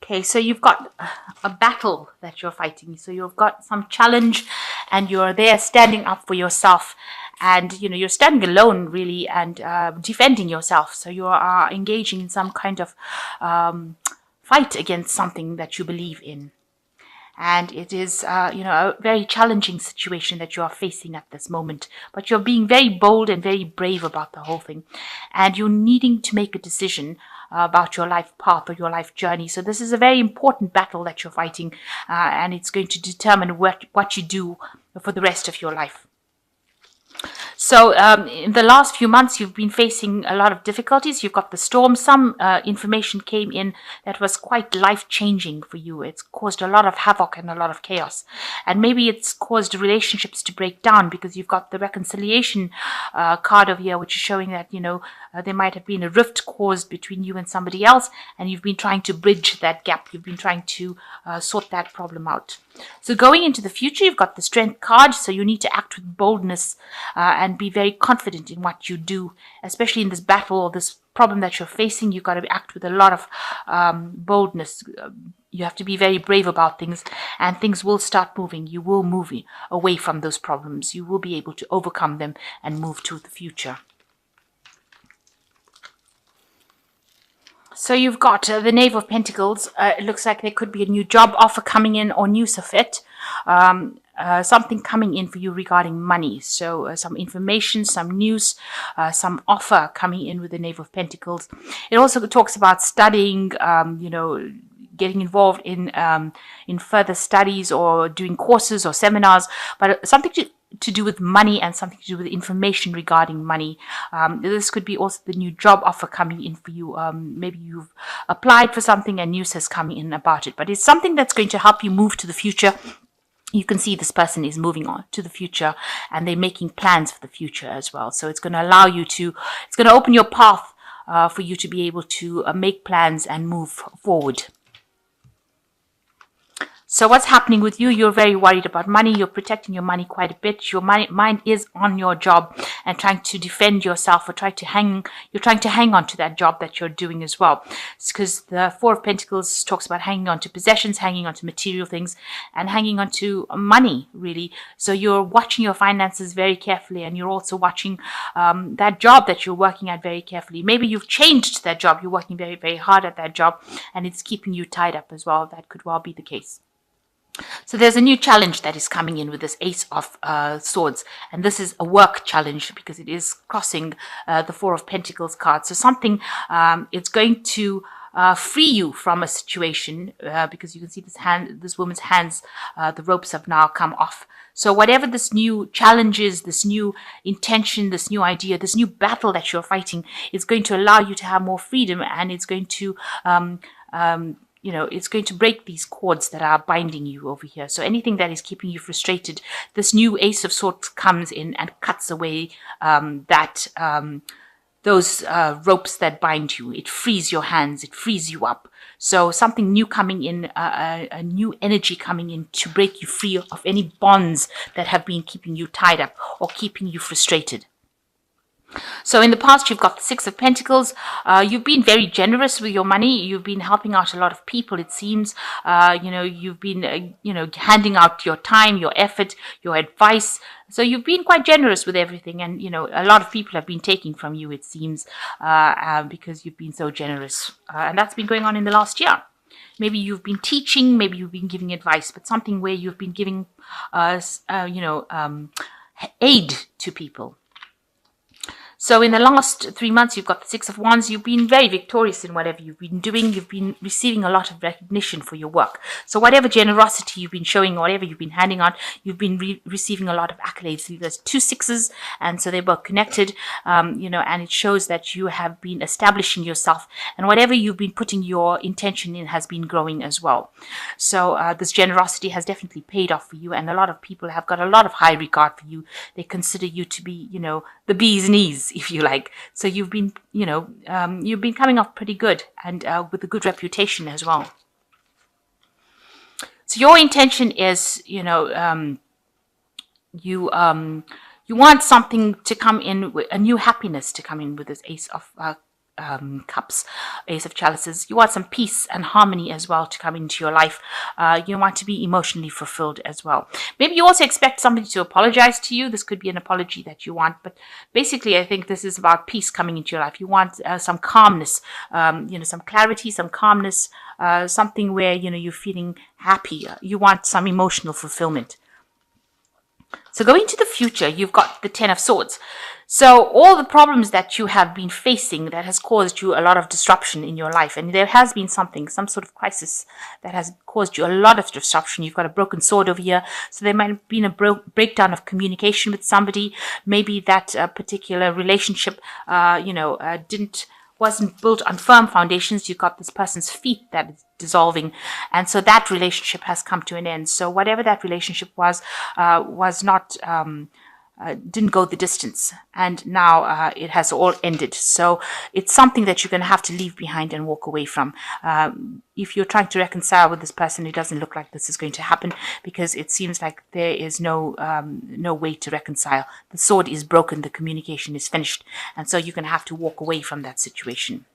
Okay, so you've got a battle that you're fighting. So you've got some challenge and you're there standing up for yourself. And, you're standing alone, really, and defending yourself. So you are engaging in some kind of fight against something that you believe in. And it is, a very challenging situation that you are facing at this moment. But you're being very bold and very brave about the whole thing. And you're needing to make a decision about your life path or your life journey. So this is a very important battle that you're fighting. And it's going to determine what you do for the rest of your life. So in the last few months, you've been facing a lot of difficulties. You've got the storm. Some information came in that was quite life-changing for you. It's caused a lot of havoc and a lot of chaos. And maybe it's caused relationships to break down because you've got the reconciliation card over here, which is showing that, there might have been a rift caused between you and somebody else, and you've been trying to bridge that gap. You've been trying to sort that problem out. So going into the future, you've got the strength card, so you need to act with boldness and be very confident in what you do, especially in this battle or this problem that you're facing. You've got to act with a lot of boldness. You have to be very brave about things, and things will start moving. You will move away from those problems. You will be able to overcome them and move to the future. So you've got the Knave of Pentacles. It looks like there could be a new job offer coming in or news of it. Something coming in for you regarding money. So some information, some news, some offer coming in with the Knave of Pentacles. It also talks about studying, getting involved in further studies or doing courses or seminars, but something to do with money and something to do with information regarding money. This could be also the new job offer coming in for you. Maybe you've applied for something and news has come in about it, but it's something that's going to help you move to the future. You can see this person is moving on to the future and they're making plans for the future as well. So it's going to allow you it's going to open your path for you to be able to make plans and move forward. So what's happening with you? You're very worried about money. You're protecting your money quite a bit. Your mind is on your job and trying to defend yourself, or you're trying to hang on to that job that you're doing as well. It's because the Four of Pentacles talks about hanging on to possessions, hanging on to material things, and hanging on to money, really. So you're watching your finances very carefully, and you're also watching that job that you're working at very carefully. Maybe you've changed that job. You're working very, very hard at that job, and it's keeping you tied up as well. That could well be the case. So there's a new challenge that is coming in with this Ace of Swords. And this is a work challenge because it is crossing the Four of Pentacles card. So something, it's going to free you from a situation because you can see this woman's hands, the ropes have now come off. So whatever this new challenge is, this new intention, this new idea, this new battle that you're fighting, is going to allow you to have more freedom, and it's going to it's going to break these cords that are binding you over here. So anything that is keeping you frustrated, this new Ace of Swords comes in and cuts away those ropes that bind you. It frees your hands. It frees you up. So something new coming in, a new energy coming in to break you free of any bonds that have been keeping you tied up or keeping you frustrated. So in the past, you've got the Six of Pentacles. You've been very generous with your money. You've been helping out a lot of people, it seems. You've been, handing out your time, your effort, your advice. So you've been quite generous with everything. And, a lot of people have been taking from you, it seems, because you've been so generous. And that's been going on in the last year. Maybe you've been teaching, maybe you've been giving advice, but something where you've been giving, aid to people. So in the last 3 months, you've got the Six of Wands. You've been very victorious in whatever you've been doing. You've been receiving a lot of recognition for your work. So whatever generosity you've been showing, whatever you've been handing out, you've been receiving a lot of accolades. There's 2 sixes, and so they're both connected, and it shows that you have been establishing yourself, and whatever you've been putting your intention in has been growing as well. So this generosity has definitely paid off for you, and a lot of people have got a lot of high regard for you. They consider you to be, the bee's knees, if you like. So you've been, you've been coming off pretty good, and with a good reputation as well. So your intention is, you want something to come in, a new happiness to come in with this Ace of Cups, Ace of Chalices. You want some peace and harmony as well to come into your life. You want to be emotionally fulfilled as well. Maybe you also expect somebody to apologize to you. This could be an apology that you want, but basically I think this is about peace coming into your life. You want some calmness, some clarity, some calmness, something where, you're feeling happy. You want some emotional fulfillment. So going to the future, you've got the Ten of Swords. So all the problems that you have been facing that has caused you a lot of disruption in your life, and there has been some sort of crisis that has caused you a lot of disruption. You've got a broken sword over here. So there might have been a breakdown of communication with somebody. Maybe that particular relationship, wasn't built on firm foundations. You got this person's feet that is dissolving, and so that relationship has come to an end. So whatever that relationship was not didn't go the distance, and now it has all ended. So it's something that you're going to have to leave behind and walk away from. If you're trying to reconcile with this person, it doesn't look like this is going to happen, because it seems like there is no way to reconcile. The sword is broken, the communication is finished, and so you're going to have to walk away from that situation.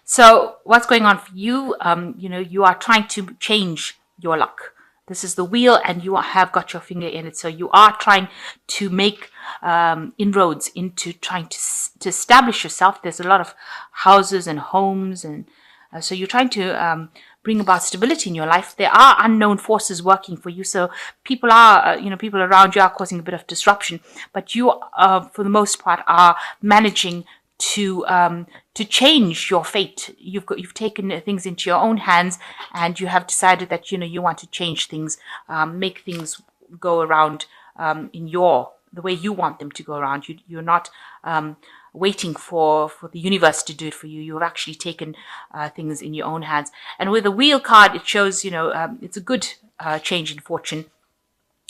So what's going on for you? You are trying to change your luck. This is the wheel, and you have got your finger in it. So you are trying to make inroads into trying to establish yourself. There's a lot of houses and homes, and so you're trying to bring about stability in your life. There are unknown forces working for you. So people are, people around you are causing a bit of disruption, but you, for the most part, are managing to change your fate. You've taken things into your own hands, and you have decided that you want to change things, make things go around in the way you want them to go around. You're not waiting for the universe to do it for you. You've actually taken things in your own hands. And with the wheel card, it shows it's a good change in fortune.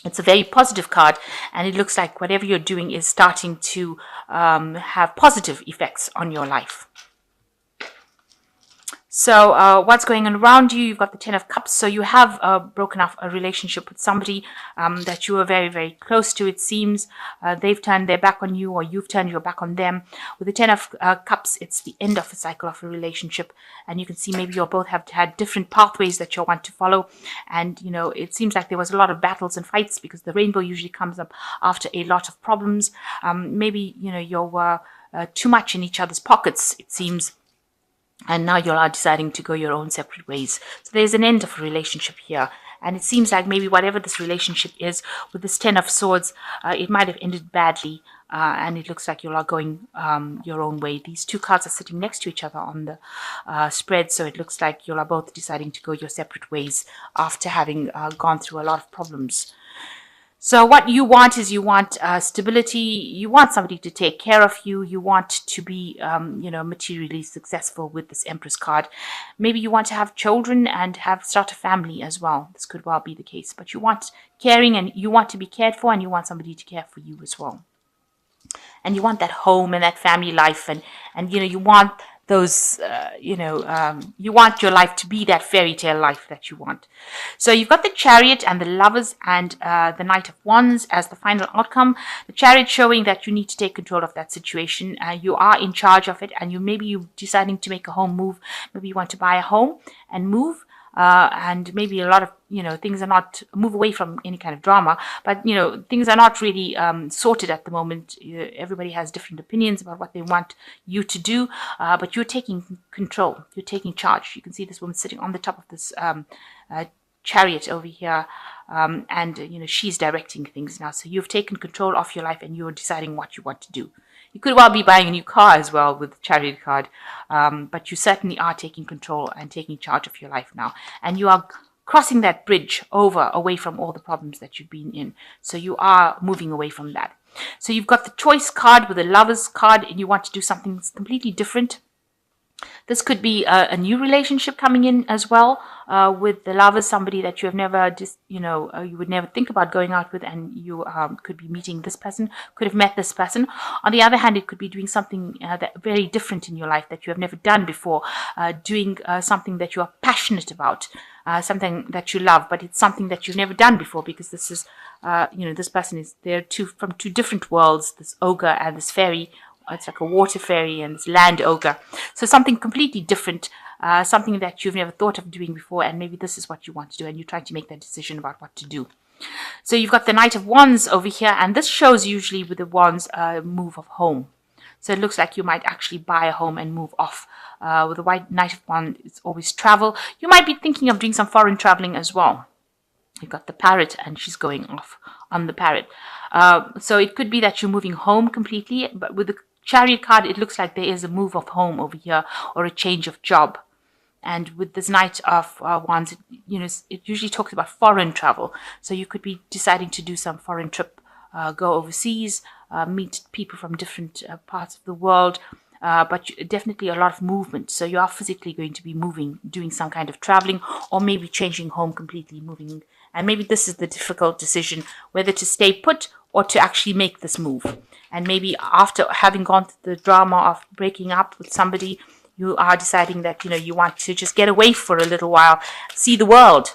It's a very positive card, and it looks like whatever you're doing is starting to have positive effects on your life. So what's going on around you? You've got the Ten of Cups. So you have broken off a relationship with somebody that you were very, very close to, it seems. They've turned their back on you, or you've turned your back on them. With the Ten of Cups, it's the end of a cycle of a relationship. And you can see maybe you both have had different pathways that you want to follow. And, it seems like there was a lot of battles and fights, because the rainbow usually comes up after a lot of problems. Maybe, you're too much in each other's pockets, it seems. And now you are deciding to go your own separate ways. So there's an end of a relationship here. And it seems like maybe whatever this relationship is, with this Ten of Swords, it might have ended badly. And it looks like you are going your own way. These two cards are sitting next to each other on the spread. So it looks like you are both deciding to go your separate ways after having gone through a lot of problems. So what you want is stability. You want somebody to take care of you. You want to be, materially successful with this Empress card. Maybe you want to have children and start a family as well. This could well be the case. But you want caring, and you want to be cared for, and you want somebody to care for you as well. And you want that home and that family life, and you want those, you want your life to be that fairy tale life that you want. So you've got the Chariot and the Lovers and the Knight of Wands as the final outcome. The Chariot showing that you need to take control of that situation. You are in charge of it, and you're deciding to make a home move. Maybe you want to buy a home and move. And maybe a lot of, things are not, move away from any kind of drama, but, things are not really sorted at the moment. Everybody has different opinions about what they want you to do, but you're taking control, you're taking charge. You can see this woman sitting on the top of this chariot over here, and, she's directing things now. So you've taken control of your life, and you're deciding what you want to do. You could well be buying a new car as well with the Chariot card, but you certainly are taking control and taking charge of your life now. And you are crossing that bridge away from all the problems that you've been in. So you are moving away from that. So you've got the Choice card with the Lovers card, and you want to do something completely different. This could be a new relationship coming in as well, with the Lovers, somebody that you have never you would never think about going out with, and you could be meeting this person, could have met this person. On the other hand, it could be doing something that very different in your life that you have never done before, doing something that you are passionate about, something that you love, but it's something that you've never done before, because this is, this person is there from two different worlds, this ogre and this fairy. it's like a water fairy and it's land ogre. So something completely different, something that you've never thought of doing before, and maybe this is what you want to do, and you're trying to make that decision about what to do. So you've got the Knight of Wands over here, and this shows usually with the Wands move of home. So it looks like you might actually buy a home and move off. With the White Knight of Wands, it's always travel. You might be thinking of doing some foreign traveling as well. You've got the Parrot, and she's going off on the Parrot. So it could be that you're moving home completely, but with the Chariot card, it looks like there is a move of home over here, or a change of job. And with this Knight of Wands, it usually talks about foreign travel. So you could be deciding to do some foreign trip, go overseas, meet people from different parts of the world, but definitely a lot of movement. So you are physically going to be moving, doing some kind of traveling, or maybe changing home completely, moving. And maybe this is the difficult decision, whether to stay put or to actually make this move. And maybe after having gone through the drama of breaking up with somebody, you are deciding that, you want to just get away for a little while, see the world,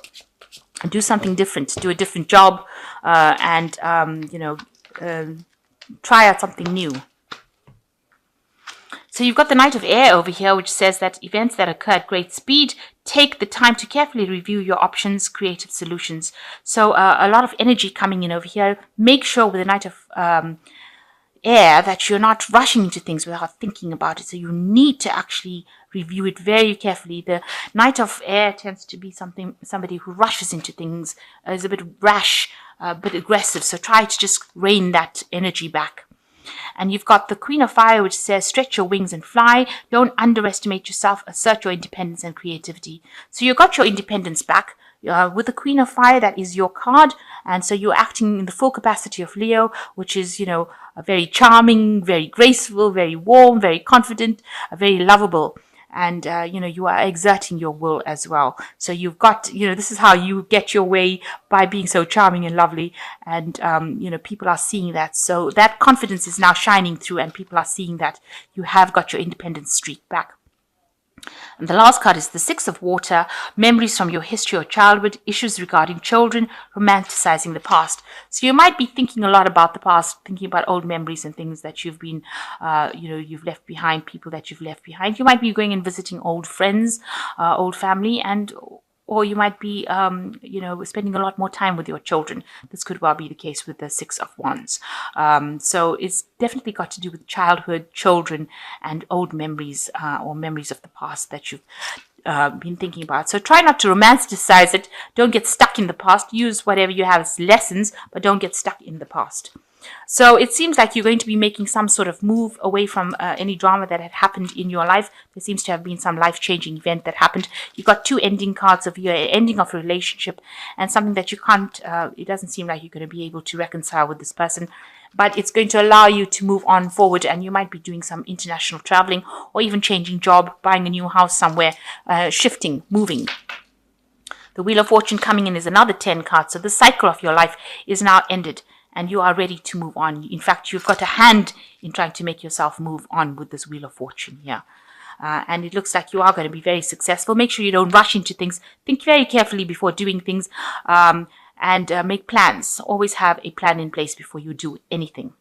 and do something different, do a different job, and try out something new. So you've got the Knight of Air over here, which says that events that occur at great speed, take the time to carefully review your options, creative solutions. So a lot of energy coming in over here. Make sure with the Knight of Air that you're not rushing into things without thinking about it. So you need to actually review it very carefully. The Knight of Air tends to be somebody who rushes into things, is a bit rash, a bit aggressive. So try to just rein that energy back. And you've got the Queen of Fire, which says, stretch your wings and fly. Don't underestimate yourself. Assert your independence and creativity. So you got your independence back. With the Queen of Fire, that is your card. And so you're acting in the full capacity of Leo, which is, very charming, very graceful, very warm, very confident, very lovable. And, you are exerting your will as well. So you've got, this is how you get your way, by being so charming and lovely. And, people are seeing that. So that confidence is now shining through, and people are seeing that you have got your independence streak back. And the last card is the Six of Water, memories from your history or childhood, issues regarding children, romanticizing the past. So you might be thinking a lot about the past, thinking about old memories and things that you've been, you've left behind, people that you've left behind. You might be going and visiting old friends, old family, or you might be, spending a lot more time with your children. This could well be the case with the Six of Wands. So it's definitely got to do with childhood, children, and old memories, or memories of the past that you've been thinking about. So try not to romanticize it. Don't get stuck in the past. Use whatever you have as lessons, but don't get stuck in the past. So it seems like you're going to be making some sort of move away from any drama that had happened in your life. There seems to have been some life-changing event that happened. You've got two ending cards of your ending of a relationship, and something that you can't, it doesn't seem like you're going to be able to reconcile with this person. But it's going to allow you to move on forward, and you might be doing some international traveling, or even changing job, buying a new house somewhere, shifting, moving. The Wheel of Fortune coming in is another 10 cards. So the cycle of your life is now ended, and you are ready to move on. In fact, you've got a hand in trying to make yourself move on with this Wheel of Fortune here. And it looks like you are going to be very successful. Make sure you don't rush into things. Think very carefully before doing things, and make plans. Always have a plan in place before you do anything.